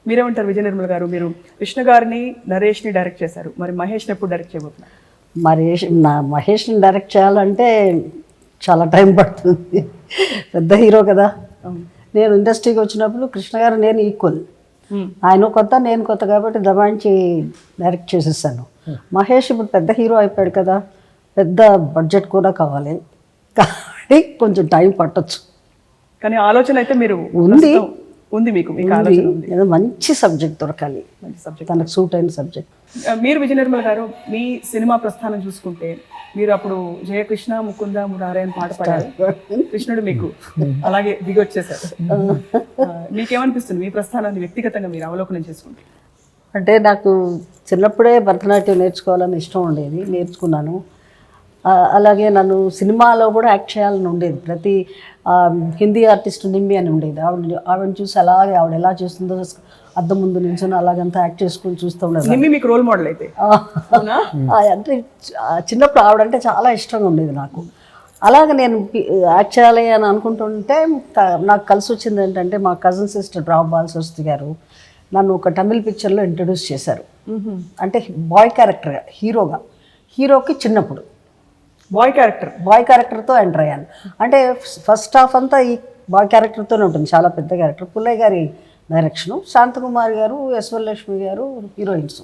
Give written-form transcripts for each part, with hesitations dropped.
మీరేమంటారు విజయ నిర్మల్ గారు? మీరు కృష్ణ గారిని, నరేష్ని డైరెక్ట్ చేశారు, మరి మహేష్ని ఎప్పుడు డైరెక్ట్ చేయబోతున్నారు? మహేష్ని డైరెక్ట్ చేయాలంటే చాలా టైం పడుతుంది, పెద్ద హీరో కదా. నేను ఇండస్ట్రీకి వచ్చినప్పుడు కృష్ణ గారు నేను ఈక్వల్, ఆయన కొత్త నేను కొత్త కాబట్టి దబాయించి డైరెక్ట్ చేసేసాను. మహేష్ ఇప్పుడు పెద్ద హీరో అయిపోయాడు కదా, పెద్ద బడ్జెట్ కూడా కావాలి కాబట్టి కొంచెం టైం పట్టొచ్చు. కానీ ఆలోచన అయితే మీరు ఉంది, మీకు ఆలోచన ఉంది. ఏదో మంచి సబ్జెక్ట్ దొరకాలి, మంచి సబ్జెక్ట్, తనకు సూట్ అయిన సబ్జెక్ట్. మీరు విజయ నిర్మల్ గారు మీ సినిమా ప్రస్థానం చూసుకుంటే, మీరు అప్పుడు జయకృష్ణ ముకుంద మురారేన్ పాట పాడారు, కృష్ణుడు మీకు అలాగే దిగి వచ్చేసారు. మీకేమనిపిస్తుంది మీ ప్రస్థానాన్ని వ్యక్తిగతంగా మీరు అవలోకనం చేసుకుంటే? అంటే నాకు చిన్నప్పుడే భరతనాట్యం నేర్చుకోవాలని ఇష్టం ఉండేది, నేర్చుకున్నాను. అలాగే నన్ను సినిమాలో కూడా యాక్ట్ చేయాలని ఉండేది. ప్రతి హిందీ ఆర్టిస్ట్ నిమ్మి అని ఉండేది, ఆవిడని చూసి అలాగే ఆవిడ ఎలా చేస్తుందో అద్దం ముందు నిల్చొని అలాగంతా యాక్ట్ చేసుకుని చూస్తూ ఉండేది. నిమ్మి మీకు రోల్ మోడల్ అయితే? అంటే చిన్నప్పుడు ఆవిడంటే చాలా ఇష్టంగా ఉండేది నాకు. అలాగే నేను యాక్ట్ చేయాలి అని అనుకుంటుంటే నాకు కలిసి వచ్చింది ఏంటంటే, మా కజిన్ సిస్టర్ రావ్ బాలసరస్వతి గారు నన్ను ఒక తమిళ్ పిక్చర్లో ఇంట్రడ్యూస్ చేశారు. అంటే బాయ్ క్యారెక్టర్, హీరోకి చిన్నప్పుడు బాయ్ క్యారెక్టర్తో ఎంటర్ అయ్యాను. అంటే ఫస్ట్ హాఫ్ అంతా ఈ బాయ్ క్యారెక్టర్తోనే ఉంటుంది, చాలా పెద్ద క్యారెక్టర్. పుల్లయ్య గారి డైరెక్షను, శాంతకుమారి గారు, యశ్వలక్ష్మి గారు హీరోయిన్స్.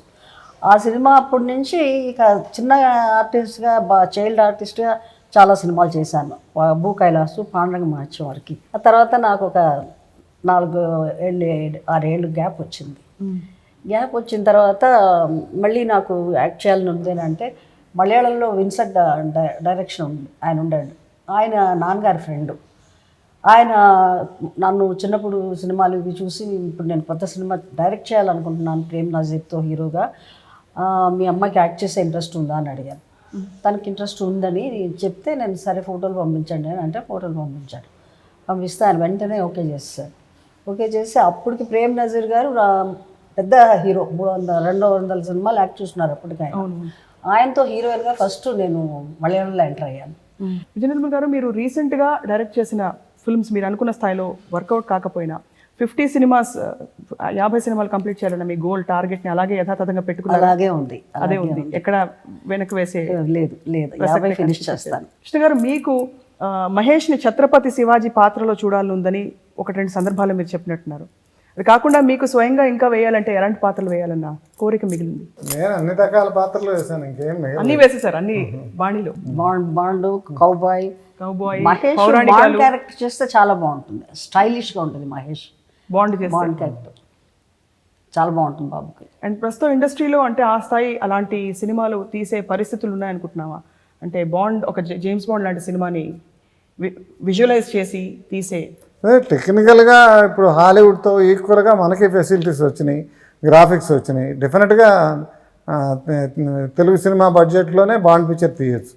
ఆ సినిమా అప్పటి నుంచి ఇక చిన్న ఆర్టిస్ట్గా, చైల్డ్ ఆర్టిస్ట్గా చాలా సినిమాలు చేశాను. భూ కైలాసు, పాండరంగ మహత్యం వరకు. ఆ తర్వాత నాకు ఒక 6 ఏళ్ళు గ్యాప్ వచ్చింది. గ్యాప్ వచ్చిన తర్వాత మళ్ళీ నాకు యాక్ట్ చేయాలని ఉంది అంటే, మలయాళంలో విన్సెంట్ డైరెక్షన్ ఉంది, ఆయన ఉండాడు. ఆయన నాన్నగారి ఫ్రెండు. ఆయన నన్ను చిన్నప్పుడు సినిమాలు ఇవి చూసి, ఇప్పుడు నేను కొత్త సినిమా డైరెక్ట్ చేయాలనుకుంటున్నాను ప్రేమ్ నజీర్తో హీరోగా, మీ అమ్మాయికి యాక్ట్ చేసే ఇంట్రెస్ట్ ఉందా అని అడిగాను. తనకి ఇంట్రెస్ట్ ఉందని చెప్తే, నేను సరే ఫోటోలు పంపించండి అని అంటే ఫోటోలు పంపించాడు. పంపిస్తే ఆయన వెంటనే ఓకే చేశారు. ఓకే చేసి అప్పటికి ప్రేమ్ నజీర్ గారు పెద్ద హీరో, 200 సినిమాలు యాక్ట్ చేస్తున్నారు అప్పటికి. ఆయనతో హీరోయిన్గా ఫస్ట్ నేను మలయాళంలో ఎంటర్ అయ్యాను. విజయ నిర్మల్ గారు, మీరు రీసెంట్గా డైరెక్ట్ చేసిన ఫిల్మ్స్ మీరు అనుకున్న స్థాయిలో వర్కౌట్ కాకపోయినా 50 సినిమాస్ 50 సినిమాలు కంప్లీట్ చేయాలన్న మీ గోల్ టార్గెట్ని అలాగే యథాతథంగా పెట్టుకున్నారు? అలాగే ఉంది, అదే ఉంది, ఎక్కడ వెనక్కి వేసే లేదు. 50 ఫినిష్ చేస్తాను. కృష్ణ గారు, మీకు మహేష్ని ఛత్రపతి శివాజీ పాత్రలో చూడాలని ఉందని 1-2 సందర్భాల్లో మీరు చెప్పినట్టున్నారు. అది కాకుండా మీకు స్వయంగా ఇంకా వేయాలంటే ఎలాంటి పాత్రలు వేయాలన్న కోరిక మిగిలింది? నేను అన్ని రకాల పాత్రలు వేసాను, ఇంకేం అన్ని వేసేసారు, అన్ని బాణీలు. Bond, cowboy, Mahesh Bond character చేస్తే చాలా బాగుంటుంది, స్టైలిష్గా ఉంటుంది. మహేష్ బాండ్ క్యారెక్టర్ చాలా బాగుంటుంది బాబుకి. అండ్ ప్రస్తుతం ఇండస్ట్రీలో అంటే ఆ స్థాయి అలాంటి సినిమాలు తీసే పరిస్థితులు ఉన్నాయనుకుంటున్నావా? అంటే బాండ్, ఒక జేమ్స్ బాండ్ లాంటి సినిమాని విజువలైజ్ చేసి తీసే టెక్నికల్గా ఇప్పుడు హాలీవుడ్తో ఈక్వల్గా మనకి ఫెసిలిటీస్ వచ్చినాయి, గ్రాఫిక్స్ వచ్చినాయి. డెఫినెట్గా తెలుగు సినిమా బడ్జెట్లోనే బాండ్ పిక్చర్ తీయచ్చు.